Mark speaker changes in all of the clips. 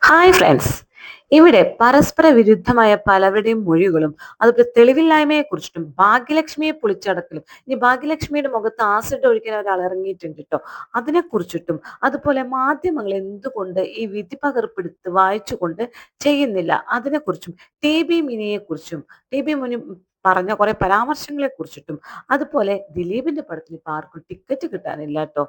Speaker 1: Hi friends. ഇവിടെ പരസ്പര വിരുദ്ധമായ പലവരുടെയും മൊഴികളും അതുപോലെ തെളിവില്ലായ്മയെക്കുറിച്ചിട്ടും ഭാഗ്യലക്ഷ്മിയെ പൊളിച്ചടക്കലും ഇനി ഭാഗ്യലക്ഷ്മിയുടെ മുഖത്ത് ആസിഡ് ഒഴിക്കാൻ ഒരാൾ ഇറങ്ങിയിട്ടുണ്ട് കേട്ടോ, അതിനെക്കുറിച്ചിട്ടും അതുപോലെ മാധ്യമങ്ങൾ എന്തുകൊണ്ട് ഈ വിധി പകർപ്പെടുത്ത് വായിച്ചുകൊണ്ട് ചെയ്യുന്നില്ല അതിനെക്കുറിച്ചും ടി ബി മിനിയെക്കുറിച്ചും പറഞ്ഞ കുറെ പരാമർശങ്ങളെ കുറിച്ചിട്ടും അതുപോലെ ദിലീപിന്റെ പടത്തിന് ഇപ്പൊ ആർക്കും ടിക്കറ്റ് കിട്ടാനില്ല കേട്ടോ.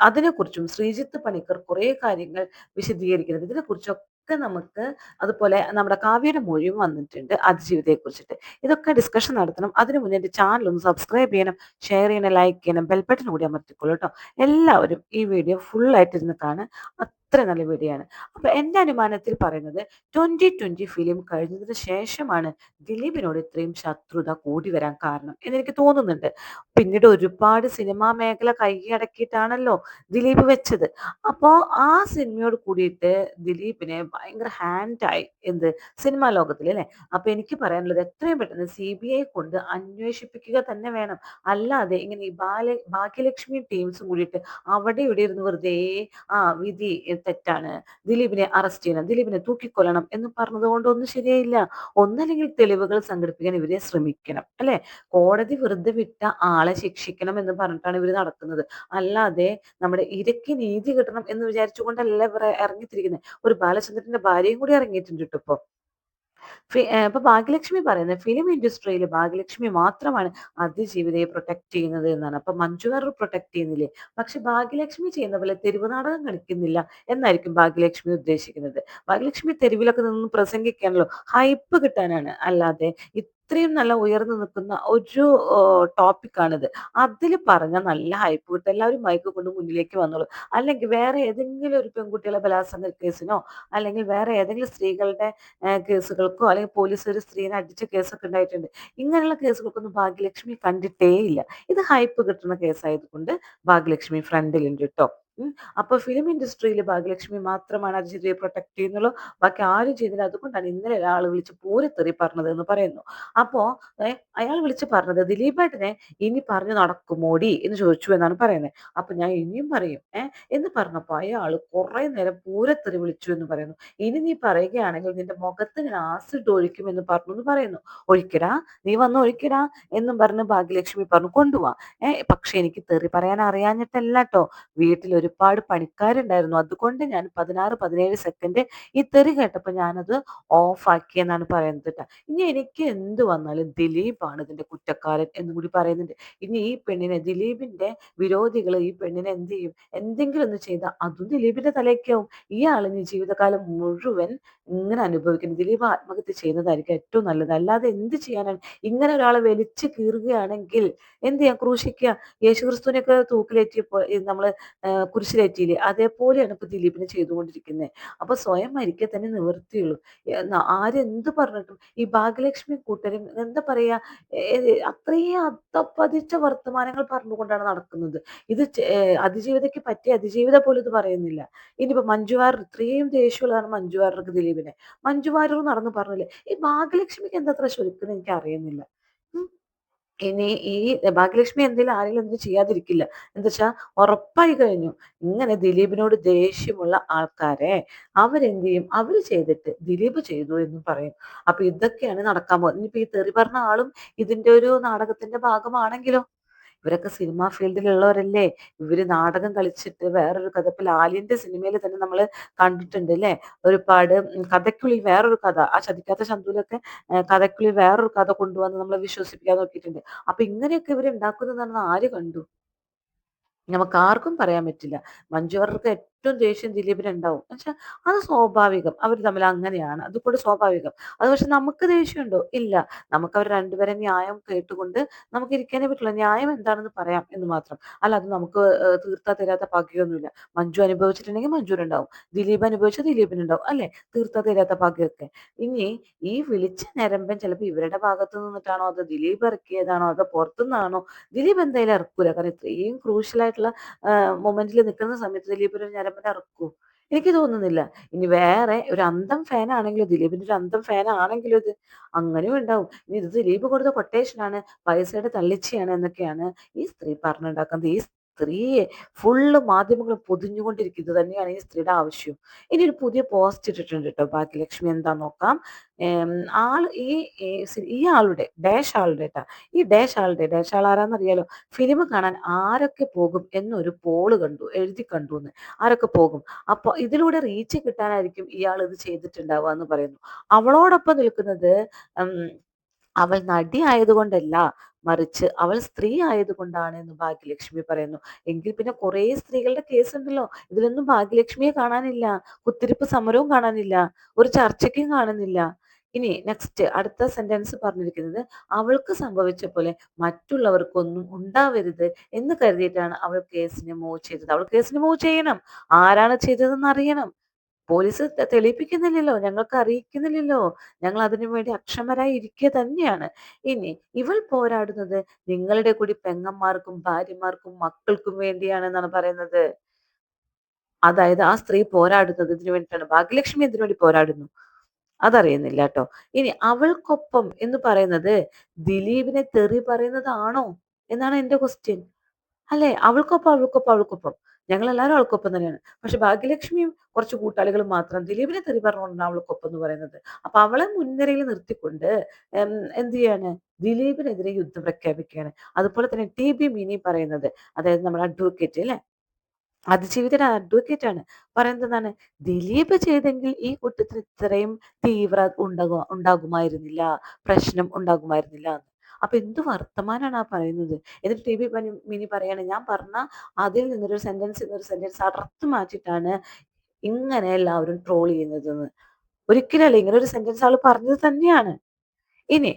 Speaker 1: അതിനെക്കുറിച്ചും ശ്രീജിത്ത് പണിക്കർ കുറെ കാര്യങ്ങൾ വിശദീകരിക്കുന്നത്. ഇതിനെക്കുറിച്ചൊക്കെ നമുക്ക് അതുപോലെ നമ്മുടെ കാവ്യയുടെ മൊഴിയും വന്നിട്ടുണ്ട് അതിജീവിതയെ കുറിച്ചിട്ട്. ഇതൊക്കെ ഡിസ്കഷൻ നടത്തണം. അതിനു മുന്നേ എൻ്റെ ചാനൽ ഒന്ന് സബ്സ്ക്രൈബ് ചെയ്യണം, ഷെയർ ചെയ്യണം, ലൈക്ക് ചെയ്യണം, ബെൽ ബട്ടൺ കൂടി അമർത്തിക്കോളൂ കേട്ടോ. എല്ലാവരും ഈ വീഡിയോ ഫുൾ ആയിട്ട് ഇരുന്ന് കാണുക. അത്ര നല്ല വീഡിയോ ആണ്. അപ്പൊ എന്റെ അനുമാനത്തിൽ പറയുന്നത് 2020 ഫിലിം കഴിഞ്ഞതിന് ശേഷമാണ് ദിലീപിനോട് ഇത്രയും ശത്രുത കൂടി വരാൻ കാരണം എന്നെനിക്ക് തോന്നുന്നുണ്ട്. പിന്നീട് ഒരുപാട് സിനിമാ മേഖല കൈയടക്കിയിട്ടാണല്ലോ ദിലീപ് വെച്ചത്. അപ്പോ ആ സിനിമയോട് കൂടിയിട്ട് ദിലീപിനെ ഭയങ്കര ഹാൻഡായി എന്ത് സിനിമാ ലോകത്തിൽ അല്ലേ. അപ്പൊ എനിക്ക് പറയാനുള്ളത് എത്രയും പെട്ടെന്ന് CBI കൊണ്ട് അന്വേഷിപ്പിക്കുക തന്നെ വേണം. അല്ലാതെ ഇങ്ങനെ ഈ ഭാഗ്യലക്ഷ്മി ടീംസും കൂടിയിട്ട് അവിടെ ഇവിടെ ഇരുന്ന് വെറുതെ വിധി തെറ്റാണ്, ദിലീപിനെ അറസ്റ്റ് ചെയ്യണം, ദിലീപിനെ തൂക്കിക്കൊല്ലണം എന്ന് പറഞ്ഞത് കൊണ്ടൊന്നും ശരിയായില്ല. ഒന്നല്ലെങ്കിൽ തെളിവുകൾ സംഘടിപ്പിക്കാൻ ഇവരെ ശ്രമിക്കണം അല്ലെ. കോടതി വെറുതെ വിട്ട ആളെ ശിക്ഷിക്കണം എന്ന് പറഞ്ഞിട്ടാണ് ഇവർ നടക്കുന്നത്. അല്ലാതെ നമ്മുടെ ഇരയ്ക്ക് നീതി കിട്ടണം എന്ന് വിചാരിച്ചുകൊണ്ടല്ല ഇവർ ഇറങ്ങിത്തിരിക്കുന്നത്. ഒരു ബാലചന്ദ്രന്റെ ഭാര്യയും കൂടി ഇറങ്ങിയിട്ടുണ്ട് ട്ടോ ഇപ്പൊ. ഇപ്പൊ ഭാഗ്യലക്ഷ്മി പറയുന്നത് ഫിലിം ഇൻഡസ്ട്രിയിൽ ഭാഗ്യലക്ഷ്മി മാത്രമാണ് അതിജീവിതയെ പ്രൊട്ടക്ട് ചെയ്യുന്നത് എന്നാണ്. അപ്പൊ മഞ്ജു വാര്യർ പ്രൊട്ടക്ട് ചെയ്യുന്നില്ലേ? പക്ഷെ ഭാഗ്യലക്ഷ്മി ചെയ്യുന്ന പോലെ തെരുവ് നാടകം കളിക്കുന്നില്ല എന്നായിരിക്കും ഭാഗ്യലക്ഷ്മി ഉദ്ദേശിക്കുന്നത്. ഭാഗ്യലക്ഷ്മി തെരുവിലൊക്കെ നിന്ന് പ്രസംഗിക്കാണല്ലോ, ഹൈപ്പ് കിട്ടാനാണ്. അല്ലാതെ ഇത്രയും നല്ല ഉയർന്നു നിൽക്കുന്ന ഒരു ടോപ്പിക്കാണിത്. അതിൽ പറഞ്ഞ നല്ല ഹൈപ്പ് കിട്ടും, എല്ലാവരും മൈക്ക് കൊണ്ട് മുന്നിലേക്ക് വന്നോളൂ. അല്ലെങ്കിൽ വേറെ ഏതെങ്കിലും ഒരു പെൺകുട്ടികളെ ബലാത്സംഗ കേസിനോ അല്ലെങ്കിൽ വേറെ ഏതെങ്കിലും സ്ത്രീകളുടെ കേസുകൾക്കോ അല്ലെങ്കിൽ പോലീസ് ഒരു സ്ത്രീനെ അടിച്ച കേസൊക്കെ ഉണ്ടായിട്ടുണ്ട്. ഇങ്ങനെയുള്ള കേസുകൾക്കൊന്നും ഭാഗ്യലക്ഷ്മി കണ്ടിട്ടേ ഇല്ല. ഇത് ഹൈപ്പ് കിട്ടുന്ന കേസായതുകൊണ്ട് ഭാഗ്യലക്ഷ്മി ഫ്രണ്ടിലുണ്ട് ട്ടോ. അപ്പൊ ഫിലിം ഇൻഡസ്ട്രിയിൽ ഭാഗ്യലക്ഷ്മി മാത്രമാണ് അതിജീവിതയെ പ്രൊട്ടക്ട് ചെയ്യുന്നുള്ളൂ, ബാക്കി ആരും ചെയ്യുന്നില്ല. അതുകൊണ്ടാണ് ഇന്നലെ ഒരാൾ വിളിച്ച് പൂരത്തെറി പറഞ്ഞത് എന്ന് പറയുന്നു. അപ്പോ അയാൾ വിളിച്ച് പറഞ്ഞത് ദിലീപേട്ടനെ ഇനി പറഞ്ഞു നടക്കുമോടി എന്ന് ചോദിച്ചു എന്നാണ് പറയുന്നത്. അപ്പൊ ഞാൻ ഇനിയും പറയും എന്ന് പറഞ്ഞപ്പോ അയാൾ കുറെ നേരം പൂരത്തെറി വിളിച്ചു എന്ന് പറയുന്നു. ഇനി നീ പറയുകയാണെങ്കിൽ നിന്റെ മുഖത്ത് ഞാൻ ആസിഡ് ഒഴിക്കും എന്ന് പറഞ്ഞു എന്ന് പറയുന്നു. ഒഴിക്കടാ, നീ വന്ന് ഒഴിക്കടാ എന്നും പറഞ്ഞ് ഭാഗ്യലക്ഷ്മി പറഞ്ഞു കൊണ്ടുപോവാ. പക്ഷെ എനിക്ക് തെറി പറയാൻ അറിയാഞ്ഞിട്ടല്ല ട്ടോ. വീട്ടിൽ ഒരുപാട് പണിക്കാരുണ്ടായിരുന്നു, അതുകൊണ്ട് ഞാൻ 16-17 സെക്കൻഡ് ഈ തെറി കേട്ടപ്പോ ഞാനത് ഓഫ് ആക്കി എന്നാണ് പറയുന്നത് ട്ടോ. ഇനി എനിക്ക് എന്ത് വന്നാലും ദിലീപാണ് ഇതിന്റെ കുറ്റക്കാരൻ എന്നും കൂടി പറയുന്നുണ്ട്. ഇനി ഈ പെണ്ണിനെ ദിലീപിന്റെ വിരോധികൾ ഈ പെണ്ണിനെ എന്ത് ചെയ്യും? എന്തെങ്കിലും ഒന്ന് ചെയ്താൽ അതും ദിലീപിന്റെ തലയ്ക്കാവും. ഈ ആളിന് ജീവിതകാലം മുഴുവൻ ഇങ്ങനെ അനുഭവിക്കണം. ദിലീപ് ആത്മഹത്യ ചെയ്യുന്നതായിരിക്കും ഏറ്റവും നല്ലത്. അല്ലാതെ എന്ത് ചെയ്യാനാണ്? ഇങ്ങനെ ഒരാളെ വലിച്ചു കീറുകയാണെങ്കിൽ എന്ത് ചെയ്യാം? ക്രൂശിക്കുക. യേശുക്രിസ്തുവിനെയൊക്കെ തൂക്കിലേറ്റിയപ്പോൾ നമ്മള് കുരിശിലേറ്റിയില്ലേ? അതേപോലെയാണ് ഇപ്പൊ ദിലീപിനെ ചെയ്തുകൊണ്ടിരിക്കുന്നത്. അപ്പൊ സ്വയം മരിക്കുക തന്നെ നിവൃത്തിയുള്ളൂ. ആരെന്ത് പറഞ്ഞിട്ടും ഈ ഭാഗ്യലക്ഷ്മി കൂട്ടരും എന്താ പറയാ, അത്രയും അധപ്പതിച്ച വർത്തമാനങ്ങൾ പറഞ്ഞുകൊണ്ടാണ് നടക്കുന്നത്. ഇത് അതിജീവിതയ്ക്ക് പറ്റിയ അതിജീവിത പോലും ഇത് പറയുന്നില്ല. ഇനിയിപ്പോ മഞ്ജു വാര്യർ ഇത്രയും ദേഷ്യമുള്ളതാണ് മഞ്ജു വാര്യർക്ക് ദിലീപിനെ. മഞ്ജു വാര്യർ നടന്ന് പറഞ്ഞില്ലേ, ഈ ഭാഗ്യലക്ഷ്മിക്ക് എന്താ അത്ര ചൊരുക്കുന്നത് എനിക്ക് അറിയുന്നില്ല. ഉം. ഇനി ഈ ഭാഗ്യലക്ഷ്മി എന്തെങ്കിലും ആരെങ്കിലും എന്തെങ്കിലും ചെയ്യാതിരിക്കില്ല. എന്താ ഉറപ്പായി കഴിഞ്ഞു. ഇങ്ങനെ ദിലീപിനോട് ദേഷ്യമുള്ള ആൾക്കാരെ അവരെന്ത് ചെയ്യും? അവര് ചെയ്തിട്ട് ദിലീപ് ചെയ്തു എന്ന് പറയും. അപ്പൊ ഇതൊക്കെയാണ് നടക്കാൻ പോകുന്നത്. ഇനിയിപ്പോ ഈ തെറി പറഞ്ഞ ആളും ഇതിന്റെ ഒരു നാടകത്തിന്റെ ഭാഗമാണെങ്കിലോ? ഇവരൊക്കെ സിനിമാ ഫീൽഡിലുള്ളവരല്ലേ. ഇവര് നാടകം കളിച്ചിട്ട് വേറൊരു കഥ, ഇപ്പൊ ലാലിന്റെ സിനിമയിൽ തന്നെ നമ്മൾ കണ്ടിട്ടുണ്ട് ല്ലേ. ഒരുപാട് കഥയ്ക്കുള്ളിൽ വേറൊരു കഥ, ആ ചതിക്കാത്ത ശന്തൂലൊക്കെ കഥയ്ക്കുള്ളിൽ വേറൊരു കഥ കൊണ്ടുവന്ന് നമ്മളെ വിശ്വസിപ്പിക്കാൻ നോക്കിയിട്ടുണ്ട്. അപ്പൊ ഇങ്ങനെയൊക്കെ ഇവര് ഉണ്ടാക്കുന്നതാണെന്ന് ആര് കണ്ടു? നമുക്ക് ആർക്കും പറയാൻ പറ്റില്ല. മഞ്ജു വാര്യർക്ക് ഏറ്റവും ദേഷ്യം ദിലീപിനുണ്ടാവും. എന്നുവെച്ചാ അത് സ്വാഭാവികം. അവർ തമ്മിൽ അങ്ങനെയാണ്. അതുകൊണ്ട് സ്വാഭാവികം. അത് പക്ഷെ നമുക്ക് ദേഷ്യമുണ്ടോ? ഇല്ല. നമുക്ക് അവർ രണ്ടുപേരെ ന്യായം കേട്ടുകൊണ്ട് നമുക്ക് ഇരിക്കാനേ പറ്റുള്ളൂ. ന്യായം എന്താണെന്ന് പറയാം എന്ന് മാത്രം. അല്ലാതെ നമുക്ക് തീർത്താ തരാത്ത പകയൊന്നുമില്ല. മഞ്ജു അനുഭവിച്ചിട്ടുണ്ടെങ്കിൽ മഞ്ജുവിനുണ്ടാവും. ദിലീപ് അനുഭവിച്ചാൽ ദിലീപിനുണ്ടാവും. അല്ലേ? തീർത്താ തരാത്ത പകയൊക്കെ. ഇനി ഈ വിളിച്ച ഞരമ്പൻ ചിലപ്പോൾ ഇവരുടെ ഭാഗത്ത് നിന്നിട്ടാണോ അതോ ദിലീപ് ഇറക്കിയതാണോ അതോ പുറത്തുനിന്നാണോ? ദിലീപ് എന്തായാലും ഇറക്കൂല. കാരണം ഇത്രയും ക്രൂഷ്യൽ ആയിട്ടുള്ള മൊമെന്റിൽ നിൽക്കുന്ന സമയത്ത് ദിലീപ് ഒരു ഞരമ്പിനെ ഇറക്കൂ? എനിക്ക് തോന്നുന്നില്ല. ഇനി വേറെ ഒരു അന്തം ഫാൻ ആണെങ്കിലോ, ദിലീപിന്റെ ഒരു അന്തം ഫാൻ ആണെങ്കിലോ ഇത് അങ്ങനെയും ഉണ്ടാവും. ഇനി ഇത് ദിലീപ് കൊടുത്ത കൊട്ടേഷനാണ്, പൈസയുടെ തള്ളിച്ചയാണ് എന്നൊക്കെയാണ് ഈ സ്ത്രീ പറഞ്ഞുണ്ടാക്കുന്നത്. ഈ സ്ത്രീയെ ഫുള്ള് മാധ്യമങ്ങൾ പൊതിഞ്ഞുകൊണ്ടിരിക്കുന്നത് തന്നെയാണ് ഈ സ്ത്രീയുടെ ആവശ്യം. ഇനി ഒരു പുതിയ പോസ്റ്റ് ഇട്ടിട്ടുണ്ട് കേട്ടോ ഭാഗ്യലക്ഷ്മി, എന്താ നോക്കാം. ഏം, ആള് ഈ ആളുടെ ട്ടാ, ഈ ഡാഷ് ആൾ ആരാന്നറിയാലോ? ഫിലിം കാണാൻ ആരൊക്കെ പോകും എന്നൊരു പോള് കണ്ടു, എഴുതി കണ്ടു എന്ന്. ആരൊക്കെ പോകും? അപ്പൊ ഇതിലൂടെ റീച്ച് കിട്ടാനായിരിക്കും ഇയാൾ ഇത് ചെയ്തിട്ടുണ്ടാവുക എന്ന് പറയുന്നു. അവളോടൊപ്പം നിൽക്കുന്നത് ഉം, അവൾ നടി ആയതുകൊണ്ടല്ല, മറിച്ച് അവൾ സ്ത്രീ ആയതുകൊണ്ടാണ് എന്ന് ഭാഗ്യലക്ഷ്മി പറയുന്നു. എങ്കിൽ പിന്നെ കുറേ സ്ത്രീകളുടെ കേസ് ഉണ്ടല്ലോ, ഇതിലൊന്നും ഭാഗ്യലക്ഷ്മിയെ കാണാനില്ല, കുത്തിരിപ്പ് സമരവും കാണാനില്ല, ഒരു ചർച്ചയ്ക്കും കാണുന്നില്ല. ഇനി നെക്സ്റ്റ് അടുത്ത സെന്റൻസ് പറഞ്ഞിരിക്കുന്നത്, അവൾക്ക് സംഭവിച്ച പോലെ മറ്റുള്ളവർക്കൊന്നും ഉണ്ടാവരുത് എന്ന് കരുതിയിട്ടാണ് അവൾ കേസിനെ മൂവ് ചെയ്തത്. അവൾ കേസിനെ മൂവ് ചെയ്യണം, ആരാണ് ചെയ്തതെന്ന് അറിയണം. പോലീസ് തെളിയിപ്പിക്കുന്നില്ലല്ലോ, ഞങ്ങൾക്ക് അറിയിക്കുന്നില്ലല്ലോ, ഞങ്ങൾ അതിനു വേണ്ടി അക്ഷമരായി ഇരിക്കുക തന്നെയാണ്. ഇനി ഇവൾ പോരാടുന്നത് നിങ്ങളുടെ കൂടി പെങ്ങന്മാർക്കും ഭാര്യമാർക്കും മക്കൾക്കും വേണ്ടിയാണെന്നാണ് പറയുന്നത്. അതായത് ആ സ്ത്രീ പോരാടുന്നത് ഇതിനു വേണ്ടിയിട്ടാണ്. ഭാഗ്യലക്ഷ്മി എന്തിനു വേണ്ടി പോരാടുന്നു അതറിയുന്നില്ല കേട്ടോ. ഇനി അവൾക്കൊപ്പം എന്ന് പറയുന്നത് ദിലീപിനെ തെറി പറയുന്നതാണോ എന്നാണ് എന്റെ ക്വസ്റ്റ്യൻ. അല്ലേ? അവൾക്കൊപ്പം. ഞങ്ങളെല്ലാവരും അവൾക്കൊപ്പം തന്നെയാണ്. പക്ഷെ ഭാഗ്യലക്ഷ്മിയും കുറച്ച് കൂട്ടാളികളും മാത്രം ദിലീപിനെ തെറി പറഞ്ഞുകൊണ്ടാണ് അവൾക്കൊപ്പം എന്ന് പറയുന്നത്. അപ്പൊ അവളെ മുൻനിരയിൽ നിർത്തിക്കൊണ്ട് എം, എന്ത് ചെയ്യാണ്? ദിലീപിനെതിരെ യുദ്ധം പ്രഖ്യാപിക്കുകയാണ്. അതുപോലെ തന്നെ ടി.ബി. മിനി പറയുന്നത്, അതായത് നമ്മുടെ അഡ്വക്കേറ്റ് അല്ലെ, അതിജീവിതയുടെ അഡ്വക്കേറ്റ് ആണ്, പറയുന്നത് എന്താണ്? ദിലീപ് ചെയ്തെങ്കിൽ ഈ കുറ്റത്തിന് ഇത്രയും തീവ്ര ഉണ്ടാകുമായിരുന്നില്ല, പ്രശ്നം ഉണ്ടാകുമായിരുന്നില്ല എന്ന്. അപ്പൊ എന്ത് വർത്തമാനാണ് ആ പറയുന്നത്? എന്നിട്ട് ടി.ബി. മിനി പറയാണ്, ഞാൻ പറഞ്ഞ അതിൽ നിന്നൊരു സെന്റൻസ് അടർത്തി മാറ്റിയിട്ടാണ് ഇങ്ങനെ എല്ലാവരും ട്രോൾ ചെയ്യുന്നത്. ഒരിക്കലല്ല, ഇങ്ങനെ ഒരു സെന്റൻസ് ആള് പറഞ്ഞത് തന്നെയാണ്. ഇനി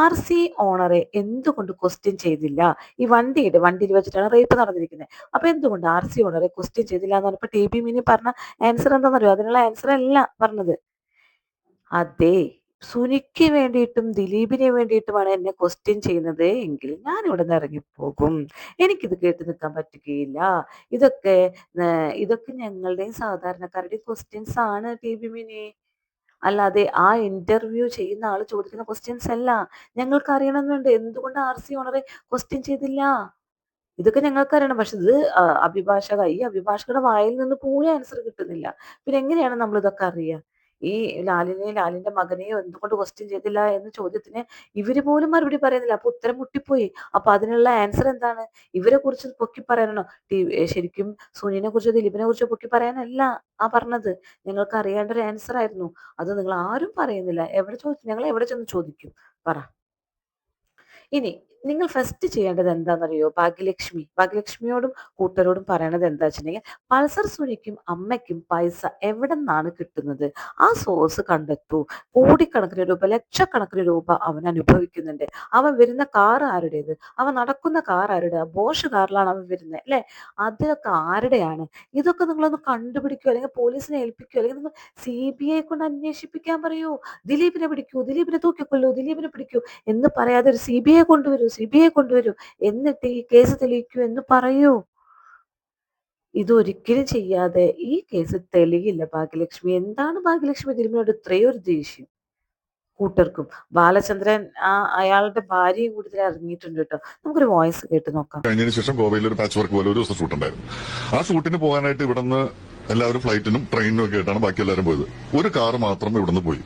Speaker 1: RC ഓണറെ എന്തുകൊണ്ട് ക്വസ്റ്റ്യൻ ചെയ്തില്ല? ഈ വണ്ടിയിൽ വെച്ചിട്ടാണ് റേപ്പ് നടന്നിരിക്കുന്നത്. അപ്പൊ എന്തുകൊണ്ട് RC ഓണറെ ക്വസ്റ്റ്യൻ ചെയ്തില്ല എന്ന് പറഞ്ഞപ്പോ ടി.ബി. മിനി പറഞ്ഞ ആൻസർ എന്താണെന്നറിയോ? അതിനുള്ള ആൻസർ അല്ല പറഞ്ഞത്. അതെ, സുനിക്ക് വേണ്ടിയിട്ടും ദിലീപിനെ വേണ്ടിയിട്ടുമാണ് എന്നെ ക്വസ്റ്റ്യൻ ചെയ്യുന്നത് എങ്കിൽ ഞാൻ ഇവിടെ നിന്ന് ഇറങ്ങിപ്പോകും. എനിക്കിത് കേട്ട് നിൽക്കാൻ പറ്റുകയില്ല. ഇതൊക്കെ ഇതൊക്കെ ഞങ്ങളുടെയും സാധാരണക്കാരുടെയും ക്വസ്റ്റ്യൻസ് ആണ് ടി.ബി. മിനി, അല്ലാതെ ആ ഇന്റർവ്യൂ ചെയ്യുന്ന ആള് ചോദിക്കുന്ന ക്വസ്റ്റ്യൻസ് അല്ല. ഞങ്ങൾക്ക് അറിയണമെന്നുണ്ട്, എന്തുകൊണ്ട് RC ഓണറെ ക്വസ്റ്റ്യൻ ചെയ്തില്ല? ഇതൊക്കെ ഞങ്ങൾക്കറിയണം. പക്ഷെ ഇത് ഈ അഭിഭാഷകരുടെ വായിൽ നിന്ന് പോലും ആൻസർ കിട്ടുന്നില്ല. പിന്നെ എങ്ങനെയാണ് നമ്മൾ ഇതൊക്കെ അറിയുക? ഈ ലാലിന്റെ മകനെയോ എന്തുകൊണ്ട് ക്വസ്റ്റ്യൻ ചെയ്തില്ല എന്ന ചോദ്യത്തിന് ഇവര് പോലും മറുപടി പറയുന്നില്ല. അപ്പൊ ഉത്തരം മുട്ടിപ്പോയി. അപ്പൊ അതിനുള്ള ആൻസർ എന്താണ്? ഇവരെ കുറിച്ച് പൊക്കി പറയാനാണോ? ശരിക്കും സുനിനെ കുറിച്ച് ദിലീപിനെ കുറിച്ച് പൊക്കി പറയാനല്ല ആ പറഞ്ഞത്. ഞങ്ങൾക്ക് അറിയേണ്ട ഒരു ആൻസർ ആയിരുന്നു. അത് നിങ്ങൾ ആരും പറയുന്നില്ല. ഞങ്ങൾ എവിടെ ചെന്ന് ചോദിക്കും? പറ. ഇനി നിങ്ങൾ ഫസ്റ്റ് ചെയ്യേണ്ടത് എന്താണെന്നറിയോ? ഭാഗ്യലക്ഷ്മിയോടും കൂട്ടരോടും പറയണത് എന്താ വെച്ചിട്ടുണ്ടെങ്കിൽ, പൾസർ സുനിക്കും അമ്മയ്ക്കും പൈസ എവിടെ നിന്നാണ് കിട്ടുന്നത്? ആ സോഴ്സ് കണ്ടെത്തൂ. കോടിക്കണക്കിന് രൂപ, ലക്ഷക്കണക്കിന് രൂപ അവൻ അനുഭവിക്കുന്നുണ്ട്. അവൻ വരുന്ന കാർ ആരുടേത്? അവൻ നടക്കുന്ന കാർ ആരുടെ? ബോഷ് കാറിലാണ് അവൻ വരുന്നത് അല്ലെ? അതൊക്കെ ആരുടെയാണ്? ഇതൊക്കെ നിങ്ങളൊന്ന് കണ്ടുപിടിക്കോ, അല്ലെങ്കിൽ പോലീസിനെ ഏൽപ്പിക്കോ, അല്ലെങ്കിൽ നിങ്ങൾ CBI കൊണ്ട് അന്വേഷിപ്പിക്കാൻ പറയൂ. ദിലീപിനെ പിടിക്കൂ, ദിലീപിനെ തൂക്കിക്കൊല്ലൂ, ദിലീപിനെ പിടിക്കൂ എന്ന് പറയാതെ ഒരു CBI കൊണ്ടുവരൂ, എന്നിട്ട് ഈ കേസ് തെളിയിക്കൂ എന്ന് പറയൂ. ഇതൊരിക്കലും ചെയ്യാതെ ഈ കേസ് തെളിയില്ല ഭാഗ്യലക്ഷ്മി. എന്താണ് ഭാഗ്യലക്ഷ്മി തിരുമലയോട് ഇത്രയും ഒരു ദേഷ്യം? കൂട്ടർക്കും ബാലചന്ദ്രൻ അയാളുടെ ഭാര്യയും കൂടി ഇതിൽ ഇറങ്ങിയിട്ടുണ്ട് കേട്ടോ. നമുക്കൊരു വോയിസ് കേട്ട് നോക്കാം.
Speaker 2: കഴിഞ്ഞതിന് ശേഷം ഗോവയിൽ ഒരു പാച്ച് വർക്ക് പോലെ ഒരു ദിവസം ഷൂട്ട് ഉണ്ടായിരുന്നു. ആ ഷൂട്ടിന് പോകാനായിട്ട് ഇവിടുന്ന് എല്ലാവരും ഫ്ലൈറ്റിനും ട്രെയിനിനും ഒക്കെ ആയിട്ടാണ് ബാക്കി എല്ലാവരും പോയത്. ഒരു കാർ മാത്രം ഇവിടുന്ന് പോയി.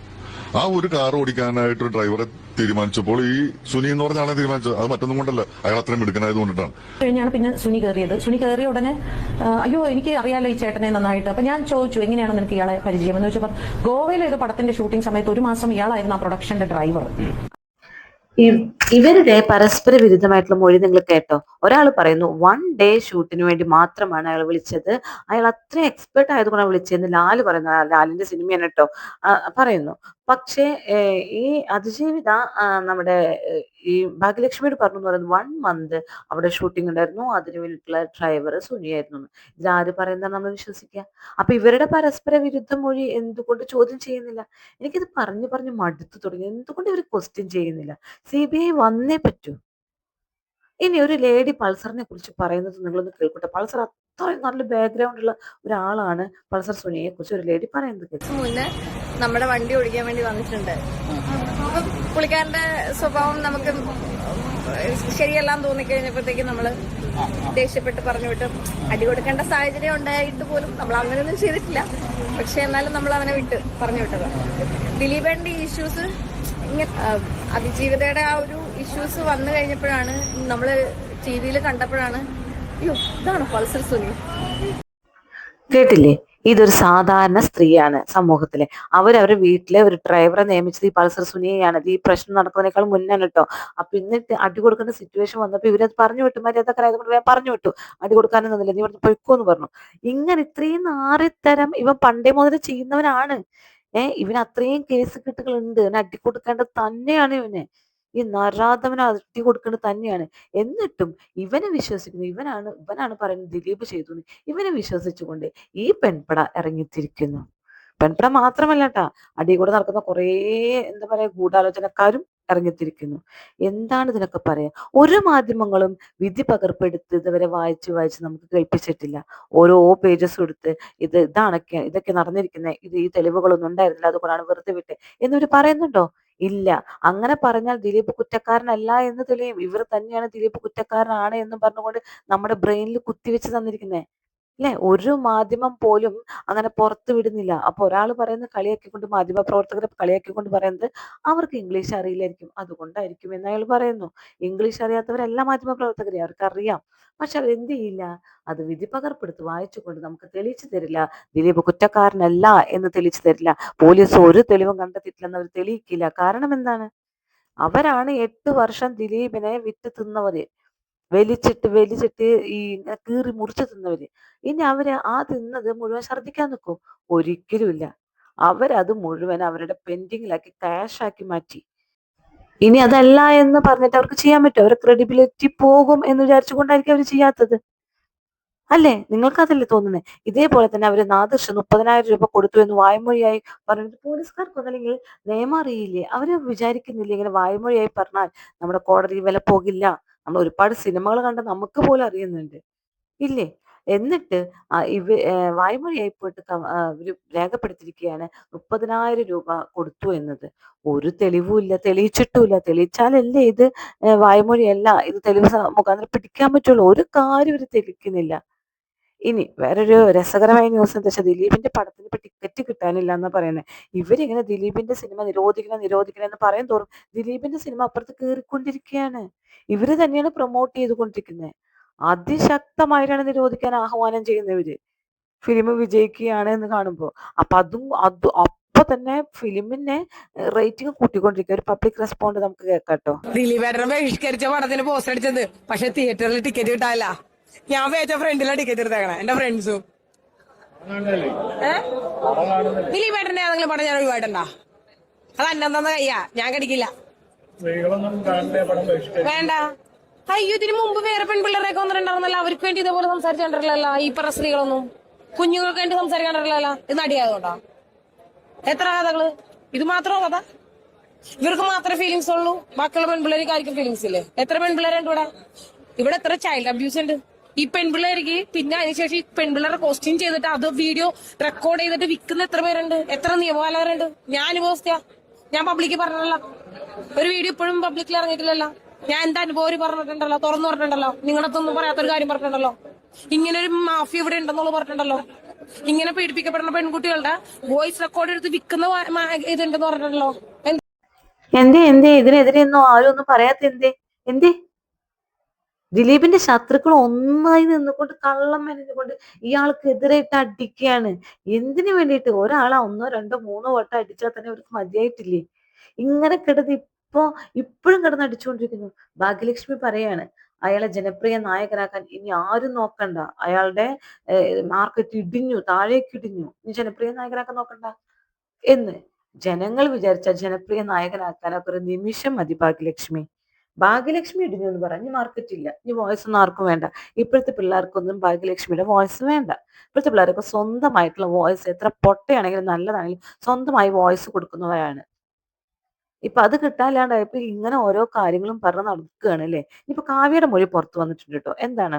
Speaker 2: ആ ഒരു കാർ ഓടിക്കാനായിട്ട് ഒരു ഡ്രൈവറെ തീരുമാനിച്ചപ്പോൾ ഈ സുനി എന്ന് പറഞ്ഞ ആളെ തീരുമാനിച്ചത് അത് മറ്റൊന്നും കൊണ്ടല്ല, അയാൾ അത്രയും മിടുക്കനായത് കൊണ്ടിട്ടാണ്.
Speaker 3: കഴിഞ്ഞാണ് പിന്നെ സുനി കയറിയത്. സുനി കയറിയ ഉടനെ അയ്യോ എനിക്ക് അറിയാലോ ഈ ചേട്ടനെ നന്നായിട്ട്. അപ്പൊ ഞാൻ ചോദിച്ചു എങ്ങനെയാണ് നിനക്ക് ഇയാളെ പരിചയം എന്ന് വെച്ചപ്പോൾ, ഗോവയിലെ ഒരു പടത്തിന്റെ ഷൂട്ടിംഗ് സമയത്ത് ഒരു മാസം ഇയാളായിരുന്നു ആ പ്രൊഡക്ഷന്റെ ഡ്രൈവർ.
Speaker 1: ഇവരുടെ പരസ്പര വിരുദ്ധമായിട്ടുള്ള മൊഴി നിങ്ങൾ കേട്ടോ. ഒരാൾ പറയുന്നു 1 ഡേ ഷൂട്ടിന് വേണ്ടി മാത്രമാണ് അയാൾ വിളിച്ചത്, അയാൾ അത്രയും എക്സ്പെർട്ട് ആയതുകൊണ്ടാണ് വിളിച്ചതെന്ന് ലാല് പറയുന്നു. ലാലിന്റെ സിനിമയാണ് കേട്ടോ പറയുന്നു. പക്ഷേ ഈ അതിജീവിത നമ്മുടെ ഈ ഭാഗ്യലക്ഷ്മിയോട് പറഞ്ഞു എന്ന് പറയുന്നത് 1 മന്ത് അവിടെ ഷൂട്ടിംഗ് ഉണ്ടായിരുന്നു, അതിന് വേണ്ടിയിട്ടുള്ള ഡ്രൈവർ സുനിയായിരുന്നു. ഇതാര് പറയുന്നതാണ് നമ്മൾ വിശ്വസിക്കുക? അപ്പൊ ഇവരുടെ പരസ്പര വിരുദ്ധ മൊഴി എന്തുകൊണ്ട് ചോദ്യം ചെയ്യുന്നില്ല? എനിക്കിത് പറഞ്ഞു മടുത്തു തുടങ്ങി. എന്തുകൊണ്ട് ഇവർ ക്വസ്റ്റ്യൻ ചെയ്യുന്നില്ല? CBI വന്നേ പറ്റൂ. ഇനി ഒരു ലേഡി പൾസറിനെ കുറിച്ച് പറയുന്നത് നിങ്ങളൊന്ന് കേൾക്കട്ടെ. പൾസർ അത്രയും നല്ല ബാക്ക്ഗ്രൗണ്ട് ഉള്ള ഒരാളാണ്. പൾസർ സുനിയെ കുറിച്ച് ഒരു ലേഡി പറയുന്നത്
Speaker 4: മുന്നേ നമ്മുടെ വണ്ടി ഓടിക്കാൻ വേണ്ടി വന്നിട്ടുണ്ട്. അപ്പൊ പുള്ളിക്കാരന്റെ സ്വഭാവം നമുക്ക് ശരിയെല്ലാം തോന്നിക്കഴിഞ്ഞപ്പോഴത്തേക്ക് നമ്മള് ദേഷ്യപ്പെട്ട് പറഞ്ഞു വിട്ട്. അടി കൊടുക്കേണ്ട സാഹചര്യം ഉണ്ടായിട്ട് പോലും നമ്മൾ അങ്ങനെയൊന്നും ചെയ്തിട്ടില്ല. പക്ഷെ എന്നാലും നമ്മൾ അവനെ പറഞ്ഞു വിട്ടത്. ദിലീപേന്റെ ഇഷ്യൂസ് അതിജീവിതയുടെ ആ ഒരു ഇഷ്യൂസ് വന്നു കഴിഞ്ഞപ്പോഴാണ് നമ്മള് ടിവിയിൽ കണ്ടപ്പോഴാണ് അയ്യോ ഇതാണ് പൾസർ സുനി.
Speaker 1: കേട്ടില്ലേ? ഇതൊരു സാധാരണ സ്ത്രീയാണ് സമൂഹത്തിലെ. അവരവരുടെ വീട്ടിലെ ഒരു ഡ്രൈവറെ നിയമിച്ചത് ഈ പൾസർ സുനിയെയാണ്. ഈ പ്രശ്നം നടക്കുന്നതിനേക്കാൾ മുന്നാണ് കേട്ടോ. അപ്പൊ എന്നിട്ട് അടി കൊടുക്കേണ്ട സിറ്റുവേഷൻ വന്നപ്പോ ഇവരത് പറഞ്ഞു വിട്ടു. മര്യാദക്കാരായതുകൊണ്ട് വേഗം പറഞ്ഞു വിട്ടു. അടി കൊടുക്കാനും തന്നില്ല, നീ ഇവിടുന്ന് പൊയ്ക്കോന്ന് പറഞ്ഞു. ഇങ്ങനെ ഇത്രയും നാറിത്തരം ഇവൻ പണ്ടേ മുതൽ ചെയ്യുന്നവനാണ്. ഇവന് അത്രയും കേസ് കെട്ടുകളുണ്ട്. ഇവന് അടി കൊടുക്കേണ്ടത് തന്നെയാണ്. ഈ നരാധവന് അടി കൊടുക്കേണ്ടത് തന്നെയാണ്. എന്നിട്ടും ഇവനെ വിശ്വസിക്കുന്നു. ഇവനാണ് പറയുന്നത് ദിലീപ് ചെയ്തു. ഇവനെ വിശ്വസിച്ചുകൊണ്ട് ഈ പെൺപട ഇറങ്ങിത്തിരിക്കുന്നു. പെൺപട മാത്രമല്ല കേട്ടാ, അടി കൂടെ നടക്കുന്ന കുറേ എന്താ പറയാ ഗൂഢാലോചനക്കാരും ഇറങ്ങിത്തിരിക്കുന്നു. എന്താണ് ഇതിനൊക്കെ പറയാ? ഒരു മാധ്യമങ്ങളും വിധി പകർപ്പെടുത്ത് ഇതുവരെ വായിച്ച് വായിച്ച് നമുക്ക് കേൾപ്പിച്ചിട്ടില്ല. ഓരോ പേജസ് എടുത്ത് ഇതൊക്കെ നടന്നിരിക്കുന്നത്, ഈ തെളിവുകളൊന്നും ഉണ്ടായിരുന്നില്ല, അതുകൊണ്ടാണ് വെറുതെ വിട്ട് എന്നിവര് പറയുന്നുണ്ടോ? ഇല്ല. അങ്ങനെ പറഞ്ഞാൽ ദിലീപ് കുറ്റക്കാരനല്ല എന്ന് തെളിയും. ഇവർ തന്നെയാണ് ദിലീപ് കുറ്റക്കാരനാണ് എന്ന് പറഞ്ഞുകൊണ്ട് നമ്മുടെ ബ്രെയിനിൽ കുത്തിവെച്ച് തന്നിരിക്കുന്നത്. അല്ലെ? ഒരു മാധ്യമം പോലും അങ്ങനെ പുറത്തു വിടുന്നില്ല. അപ്പൊ ഒരാൾ പറയുന്നത് കളിയാക്കിക്കൊണ്ട്, മാധ്യമ പ്രവർത്തകരെ കളിയാക്കിക്കൊണ്ട് പറയുന്നത് അവർക്ക് ഇംഗ്ലീഷ് അറിയില്ലായിരിക്കും, അതുകൊണ്ടായിരിക്കും എന്ന് അയാൾ പറയുന്നു. ഇംഗ്ലീഷ് അറിയാത്തവരല്ല മാധ്യമ പ്രവർത്തകരെ, അവർക്കറിയാം. പക്ഷെ അവരെന്ത് ചെയ്യില്ല? അത് വിധി പകർപ്പെടുത്ത് വായിച്ചുകൊണ്ട് നമുക്ക് തെളിയിച്ചു തരില്ല. ദിലീപ് കുറ്റക്കാരനല്ല എന്ന് തെളിയിച്ചു തരില്ല. പോലീസ് ഒരു തെളിവും കണ്ടെത്തിയിട്ടില്ലെന്ന് അവർ തെളിയിക്കില്ല. കാരണം എന്താണ്? അവരാണ് 8 വർഷം ദിലീപിനെ വിറ്റ് തിന്നവര്. വലിച്ചിട്ട് ഈ കീറി മുറിച്ച് തിന്നവര്. ഇനി അവര് ആ തിന്നത് മുഴുവൻ ഛർദ്ദിക്കാൻ നിൽക്കും? ഒരിക്കലുമില്ല. അവരത് മുഴുവൻ അവരുടെ പെൻഡിങ്ങിലാക്കി ക്യാഷ് ആക്കി മാറ്റി. ഇനി അതല്ല എന്ന് പറഞ്ഞിട്ട് അവർക്ക് ചെയ്യാൻ പറ്റും? അവരുടെ ക്രെഡിബിലിറ്റി പോകും എന്ന് വിചാരിച്ചുകൊണ്ടായിരിക്കും അവർ ചെയ്യാത്തത്. അല്ലേ? നിങ്ങൾക്കതല്ലേ തോന്നുന്നത്? ഇതേപോലെ തന്നെ അവര് നാദിർഷ് 30,000 രൂപ കൊടുത്തു എന്ന് വായ്മൊഴിയായി പറഞ്ഞിട്ട് പോലീസുകാർക്കൊന്നല്ലെങ്കിൽ നിയമം അറിയില്ലേ? അവര് വിചാരിക്കുന്നില്ലേ ഇങ്ങനെ വായ്മൊഴിയായി പറഞ്ഞാൽ നമ്മുടെ കോടതി വില പോകില്ല? നമ്മൾ ഒരുപാട് സിനിമകൾ കണ്ട് നമുക്ക് പോലും അറിയുന്നുണ്ട്. ഇല്ലേ? എന്നിട്ട് വായ്മൊഴിയായി പോയിട്ട് ഇവര് രേഖപ്പെടുത്തിയിരിക്കുകയാണ് 30,000 രൂപ കൊടുത്തു എന്നത്. ഒരു തെളിവുമില്ല, തെളിയിച്ചിട്ടുമില്ല. തെളിയിച്ചാലല്ലേ ഇത് വായ്മൊഴിയല്ല, ഇത് തെളിവ് മുഖാന്തരം പിടിക്കാൻ പറ്റുള്ളൂ. ഒരു കാര്യം ഇവര് തെളിയിക്കുന്നില്ല. ഇനി വേറൊരു രസകരമായ ന്യൂസ് എന്താ വെച്ചാൽ ദിലീപിന്റെ പടത്തിന് ഇപ്പൊ ടിക്കറ്റ് കിട്ടാനില്ല എന്നാ പറയുന്നത്. ഇവരിങ്ങനെ ദിലീപിന്റെ സിനിമ നിരോധിക്കണം എന്ന് പറയും തോറും ദിലീപിന്റെ സിനിമ അപ്പുറത്ത് കയറിക്കൊണ്ടിരിക്കുകയാണ്. ഇവര് തന്നെയാണ് പ്രൊമോട്ട് ചെയ്തുകൊണ്ടിരിക്കുന്നത്. അതിശക്തമായിട്ടാണ് നിരോധിക്കാൻ ആഹ്വാനം ചെയ്യുന്നവര്. ഫിലിം വിജയിക്കുകയാണ് എന്ന് കാണുമ്പോൾ അപ്പൊ അപ്പൊ തന്നെ ഫിലിമിനെ റേറ്റിംഗ് കൂട്ടിക്കൊണ്ടിരിക്കുക. ഒരു പബ്ലിക് റെസ്പോണ്ട് നമുക്ക് കേൾക്കാട്ടോ.
Speaker 5: ദിലീപേട്ടനെ ബഹിഷ്കരിച്ച പടത്തിന് പോസ്റ്റർ അടിച്ചത്, പക്ഷെ തിയേറ്ററിൽ ടിക്കറ്റ് കിട്ടാനില്ല. ഞാൻ വേച്ച ഫ്രണ്ടിലാണ് ടിക്കറ്റ് എടുത്തേക്കണേ, എന്റെ ഫ്രണ്ട്സും. ദിലീപേട്ടന്റെ ഏതെങ്കിലും പടം ഞാൻ ഒഴിവായിട്ടുണ്ടാ? അത് അന്നെന്താ കയ്യാ, ഞാൻ കടിക്കില്ല. വേണ്ട. അയ്യോ, ഇതിന് മുമ്പ് വേറെ പെൺപിള്ളേരൊക്കെ വന്നിട്ടുണ്ടായിരുന്നല്ലോ, അവർക്ക് വേണ്ടി ഇതേപോലെ സംസാരിച്ചിട്ടുണ്ടല്ലോ. ഈ പറഞ്ഞ സ്ത്രീകളൊന്നും കുഞ്ഞുങ്ങൾക്ക് വേണ്ടി സംസാരിക്കാണ്ടില്ലല്ലോ. ഇത് നടിയായതുകൊണ്ടാ? എത്ര കഥകള്? ഇത് മാത്രമോ കഥ? ഇവർക്ക് മാത്രമേ ഫീലിങ്സ് ഉള്ളൂ? ബാക്കിയുള്ള പെൺപിള്ളേർക്ക് ആയിരിക്കും ഫീലിങ്സ് ഇല്ലേ? എത്ര പെൺപിള്ളേരുണ്ട് ഇവിടെ എത്ര ചൈൽഡ് അബ്യൂസ് ഉണ്ട് ഈ പെൺപിള്ളേർക്ക്? പിന്നെ അതിനുശേഷം ഈ പെൺപിള്ളേരെ കോസ്റ്റ്യൂം ചെയ്തിട്ട് അത് വീഡിയോ റെക്കോർഡ് ചെയ്തിട്ട് വിൽക്കുന്ന എത്ര പേരുണ്ട്? എത്ര നിയമപാലകരുണ്ട്? ഞാൻ അനുഭവസ്ഥയാ. ഞാൻ പബ്ലിക്കിൽ പറഞ്ഞല്ലോ, ഒരു വീഡിയോ ഇപ്പോഴും പബ്ലിക്കിൽ ഇറങ്ങിയിട്ടില്ലല്ലോ. ഞാൻ എന്റെ അനുഭവം പറഞ്ഞിട്ടുണ്ടല്ലോ, തുറന്നു പറഞ്ഞിട്ടുണ്ടല്ലോ. നിങ്ങളടുത്തൊന്നും പറയാത്തൊരു കാര്യം പറഞ്ഞിട്ടുണ്ടല്ലോ. ഇങ്ങനെ ഒരു മാഫിയ ഇവിടെ ഉണ്ടെന്നുള്ള പറഞ്ഞിട്ടുണ്ടല്ലോ. ഇങ്ങനെ പീഡിപ്പിക്കപ്പെടുന്ന പെൺകുട്ടികളുടെ വോയിസ് റെക്കോർഡ് എടുത്ത് വിൽക്കുന്ന ഇതുണ്ടെന്ന് പറഞ്ഞിട്ടുണ്ടല്ലോ.
Speaker 1: ഇതിനെതിരെ ഒന്നും ആരും ഒന്നും പറയാത്ത എന്തേ? ദിലീപിന്റെ ശത്രുക്കൾ ഒന്നായി നിന്നുകൊണ്ട് കള്ളം മെനഞ്ഞുകൊണ്ട് ഇയാൾക്ക് എതിരായിട്ട് അടിക്കുകയാണ്. എന്തിനു വേണ്ടിയിട്ട്? ഒരാളെ 1, 2, 3 വട്ടം അടിച്ചാൽ തന്നെ അവർക്ക് മതിയായിട്ടില്ലേ? ഇങ്ങനെ കിടന്ന് ഇപ്പോഴും കിടന്ന് അടിച്ചുകൊണ്ടിരിക്കുന്നു. ഭാഗ്യലക്ഷ്മി പറയാണ് അയാളെ ജനപ്രിയ നായകനാക്കാൻ ഇനി ആരും നോക്കണ്ട. അയാളുടെ മാർക്കറ്റ് ഇടിഞ്ഞു, താഴേക്ക് ഇടിഞ്ഞു. ഇനി ജനപ്രിയ നായകനാക്കാൻ നോക്കണ്ട എന്ന് ജനങ്ങൾ വിചാരിച്ച ജനപ്രിയ നായകനാക്കാനൊക്കെ ഒരു നിമിഷം മതി. ഭാഗ്യലക്ഷ്മി ഇടിഞ്ഞു എന്ന് പറഞ്ഞ് മാർക്കറ്റ് ഇല്ല. ഇനി വോയിസ് ഒന്നും ആർക്കും വേണ്ട. ഇപ്പോഴത്തെ പിള്ളേർക്കൊന്നും ഭാഗ്യലക്ഷ്മിയുടെ വോയിസ് വേണ്ട. ഇപ്പോഴത്തെ പിള്ളേർക്ക് സ്വന്തമായിട്ടുള്ള വോയിസ്, എത്ര പൊട്ടയാണെങ്കിലും നല്ലതാണെങ്കിലും സ്വന്തമായി വോയിസ് കൊടുക്കുന്നവരാണ്. ഇപ്പൊ അത് കിട്ടാനില്ലാണ്ടായപ്പോ ഇങ്ങനെ ഓരോ കാര്യങ്ങളും പറഞ്ഞ് നടക്കുകയാണ് അല്ലേ? ഇപ്പൊ കാവ്യയുടെ മൊഴി പുറത്തു വന്നിട്ടുണ്ട് കേട്ടോ. എന്താണ്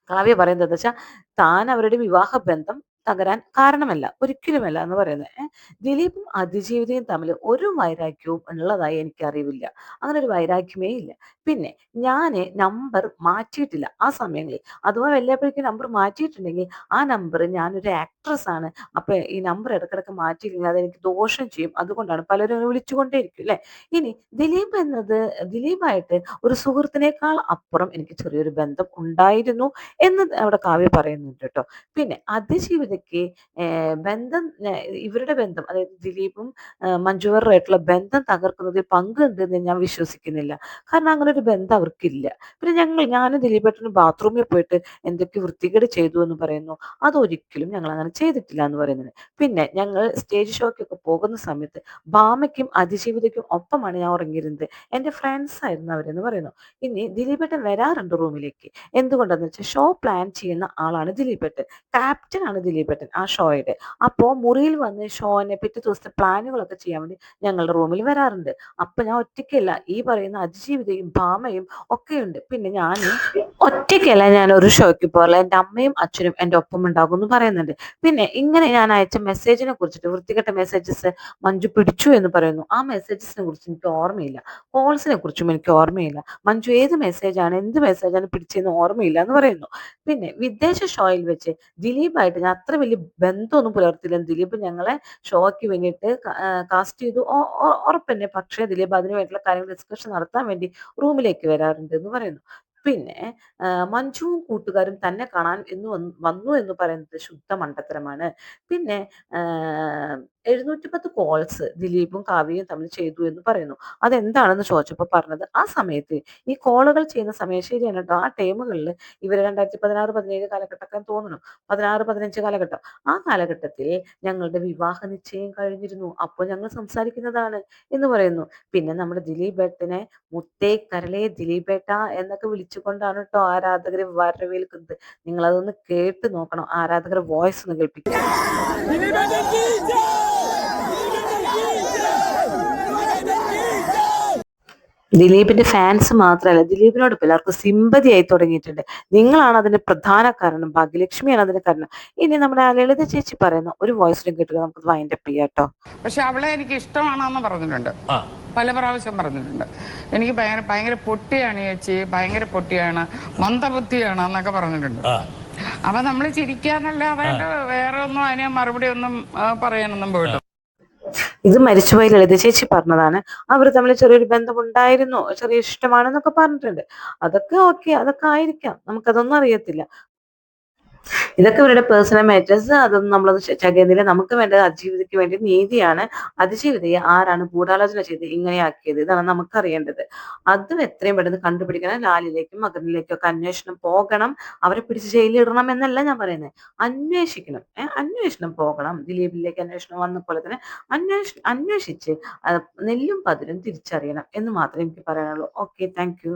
Speaker 1: കാവ്യ പറയുന്നത് വെച്ചാൽ, താൻ അവരുടെ വിവാഹ ബന്ധം തകരാൻ കാരണമല്ല, ഒരിക്കലുമല്ല എന്ന് പറയുന്നത്. ദിലീപും അതിജീവിതയും തമ്മിൽ ഒരു വൈരാഗ്യവും ഉള്ളതായി എനിക്കറിവില്ല. അങ്ങനെ ഒരു വൈരാഗ്യമേ ഇല്ല. പിന്നെ ഞാന് നമ്പർ മാറ്റിയിട്ടില്ല ആ സമയങ്ങളിൽ. അഥവാ വല്ലപ്പോഴേക്കും നമ്പർ മാറ്റിയിട്ടുണ്ടെങ്കിൽ ആ നമ്പർ, ഞാനൊരു ആക്ട്രസ് ആണ്. അപ്പൊ ഈ നമ്പർ ഇടക്കിടക്ക് മാറ്റിയില്ലെങ്കിൽ അതെനിക്ക് ദോഷം ചെയ്യും. അതുകൊണ്ടാണ് പലരും അങ്ങനെ വിളിച്ചുകൊണ്ടേയിരിക്കും അല്ലെ. ഇനി ദിലീപായിട്ട് ഒരു സുഹൃത്തിനേക്കാൾ അപ്പുറം എനിക്ക് ചെറിയൊരു ബന്ധം ഉണ്ടായിരുന്നു എന്ന് അവിടെ കാവ്യ പറയുന്നുണ്ട് കേട്ടോ. പിന്നെ അതിജീവിതയ്ക്ക് ബന്ധം, ഇവരുടെ ബന്ധം, അതായത് ദിലീപും മഞ്ജുവാറുമായിട്ടുള്ള ബന്ധം തകർക്കുന്നതിൽ പങ്കുണ്ടെന്ന് ഞാൻ വിശ്വസിക്കുന്നില്ല. കാരണം അങ്ങനെ ഒരു ബന്ധം അവർക്കില്ല. പിന്നെ ഞാനും ദിലീപേട്ടനും ബാത്റൂമിൽ പോയിട്ട് എന്തൊക്കെ വൃത്തികേട് ചെയ്തു എന്ന് പറയുന്നു. അതൊരിക്കലും ഞങ്ങൾ അങ്ങനെ ചെയ്തിട്ടില്ല എന്ന് പറയുന്നത്. പിന്നെ ഞങ്ങൾ സ്റ്റേജ് ഷോയ്ക്കൊക്കെ പോകുന്ന സമയത്ത് ഭാമയ്ക്കും അതിജീവിതയ്ക്കും ഒപ്പമാണ് ഞാൻ ഉറങ്ങിയിരുന്നത്. എൻ്റെ ഫ്രണ്ട്സ് ആയിരുന്നു അവരെന്ന് പറയുന്നു. ഇനി ദിലീപേട്ടൻ വരാറുണ്ട് റൂമിലേക്ക്. എന്തുകൊണ്ടാന്ന് വെച്ചാൽ ഷോ പ്ലാൻ ചെയ്യുന്ന ആളാണ് ദിലീപേട്ടൻ. ക്യാപ്റ്റൻ ആണ് ദിലീപേട്ടൻ ആ ഷോയുടെ. അപ്പോൾ മുറിയിൽ വന്ന് ഷോനെ പിറ്റേ ദിവസത്തെ പ്ലാനുകളൊക്കെ ചെയ്യാൻ വേണ്ടി ഞങ്ങളുടെ റൂമിൽ വരാറുണ്ട്. അപ്പൊ ഞാൻ ഒറ്റയ്ക്കല്ല, ഈ പറയുന്ന അതിജീവിതയും ഭാമയും ഒക്കെയുണ്ട്. പിന്നെ ഞാൻ ഒറ്റയ്ക്കല്ല, ഞാൻ ഒരു ഷോയ്ക്ക് പോകല, എൻ്റെ അമ്മയും അച്ഛനും എൻ്റെ ഒപ്പം ഉണ്ടാകും എന്ന് പറയുന്നുണ്ട്. പിന്നെ ഇങ്ങനെ ഞാൻ അയച്ച മെസ്സേജിനെ കുറിച്ചിട്ട്, വൃത്തികെട്ട മെസ്സേജസ് മഞ്ജു പിടിച്ചു എന്ന് പറയുന്നു. ആ മെസ്സേജസിനെ കുറിച്ച് എനിക്ക് ഓർമ്മയില്ല. കോൾസിനെ കുറിച്ചും എനിക്ക് ഓർമ്മയില്ല. മഞ്ജു ഏത് മെസ്സേജാണ്, എന്ത് മെസ്സേജാണ് പിടിച്ചതെന്ന് ഓർമ്മയില്ല എന്ന് പറയുന്നു. പിന്നെ വിദേശ ഷോയിൽ വെച്ച് ദിലീപായിട്ട് ഞാൻ അത്ര വലിയ ബന്ധമൊന്നും പുലർത്തില്ല. ദിലീപ് ഞങ്ങളെ ഷോയ്ക്ക് വേണ്ടിയിട്ട് കാസ്റ്റ് ചെയ്തു, ഉറപ്പന്നെ. പക്ഷേ ദിലീപ് അതിന് വേണ്ടിയിട്ടുള്ള കാര്യങ്ങൾ ഡിസ്കഷൻ നടത്താൻ വേണ്ടി റൂമിലേക്ക് വരാറുണ്ട് എന്ന് പറയുന്നു. പിന്നെ മഞ്ജുവും കൂട്ടുകാരും തന്നെ കാണാൻ വന്നു എന്ന് പറയുന്നത് ശുദ്ധ മണ്ടത്തരമാണ്. പിന്നെ 710 കോൾസ് ദിലീപും കാവ്യയും തമ്മിൽ ചെയ്തു എന്ന് പറയുന്നു. അതെന്താണെന്ന് ചോദിച്ചപ്പോൾ പറഞ്ഞത്, ആ സമയത്ത് ഈ കോളുകൾ ചെയ്യുന്ന സമയം ശരിയാണ് കേട്ടോ. ആ ടൈമുകളിൽ ഇവര് 2016-17 കാലഘട്ടമൊക്കെ തോന്നുന്നു, 16-15 കാലഘട്ടം. ആ കാലഘട്ടത്തിൽ ഞങ്ങളുടെ വിവാഹ നിശ്ചയം കഴിഞ്ഞിരുന്നു. അപ്പോൾ ഞങ്ങൾ സംസാരിക്കുന്നതാണ് എന്ന് പറയുന്നു. പിന്നെ നമ്മുടെ ദിലീപേട്ടനെ മുത്തേ കരളേ ദിലീപേട്ട എന്നൊക്കെ വിളിച്ചുകൊണ്ടാണ് കേട്ടോ ആരാധകരെ വരവേൽക്കുന്നത്. നിങ്ങൾ അതൊന്ന് കേട്ട് നോക്കണം. ആരാധകരുടെ വോയിസ് ഒന്ന് കേൾപ്പിക്കും. ദിലീപിന്റെ ഫാൻസ് മാത്രമല്ല, ദിലീപിനോട് ഇപ്പം എല്ലാവർക്കും സിമ്പതി ആയി തുടങ്ങിയിട്ടുണ്ട്. നിങ്ങളാണ് അതിന്റെ പ്രധാന കാരണം, ഭാഗ്യലക്ഷ്മിയാണ് അതിന് കാരണം. ഇനി നമ്മുടെ ലളിത ചേച്ചി പറയുന്ന ഒരു വോയിസിലും കേട്ടുക, നമുക്ക് വൈൻഡ് അപ്പ് ചെയ്യാം കേട്ടോ.
Speaker 6: പക്ഷെ അവളെ എനിക്ക് ഇഷ്ടമാണെന്ന് പറഞ്ഞിട്ടുണ്ട്, പല പ്രാവശ്യം പറഞ്ഞിട്ടുണ്ട്. എനിക്ക് ഭയങ്കര ഭയങ്കര പൊട്ടിയാണ് ചേച്ചി, ഭയങ്കര പൊട്ടിയാണ്, മന്ദബുദ്ധിയാണ് എന്നൊക്കെ പറഞ്ഞിട്ടുണ്ട്. അപ്പൊ നമ്മൾ ചിരിക്കാന്നല്ലാതെ വേറെ ഒന്നും അതിന് മറുപടി ഒന്നും പറയാനൊന്നും പോയിട്ടോ.
Speaker 1: ഇത് മരിച്ചുപോയി ലളിത ചേച്ചി പറഞ്ഞതാണ്. അവർ തമ്മിൽ ചെറിയൊരു ബന്ധം ഉണ്ടായിരുന്നു, ചെറിയ ഇഷ്ടമാണെന്നൊക്കെ പറഞ്ഞിട്ടുണ്ട്. അതൊക്കെ ഓക്കെ, അതൊക്കെ ആയിരിക്കാം, നമുക്കതൊന്നും അറിയത്തില്ല. ഇതൊക്കെ ഇവരുടെ പേഴ്സണൽ മാറ്റേഴ്സ്. അതൊന്നും നമ്മളത് ചകയുന്നില്ല. നമുക്ക് വേണ്ടത് അതിജീവിതയ്ക്ക് വേണ്ടി നീതിയാണ്. അതിജീവിതയെ ആരാണ് ഗൂഢാലോചന ചെയ്ത് ഇങ്ങനെയാക്കിയത്, ഇതാണ് നമുക്ക് അറിയേണ്ടത്. അതും എത്രയും പെട്ടെന്ന് കണ്ടുപിടിക്കണം. ലാലിലേക്കും മകനിലേക്കും ഒക്കെ അന്വേഷണം പോകണം. അവരെ പിടിച്ച് ജയിലിടണം എന്നല്ല ഞാൻ പറയുന്നത്, അന്വേഷിക്കണം. അന്വേഷണം പോകണം. ദിലീപിലേക്ക് അന്വേഷണം വന്ന പോലെ തന്നെ അന്വേഷിച്ച് നെല്ലും പതിരും തിരിച്ചറിയണം എന്ന് മാത്രമേ എനിക്ക് പറയാനുള്ളൂ. Okay, thank you.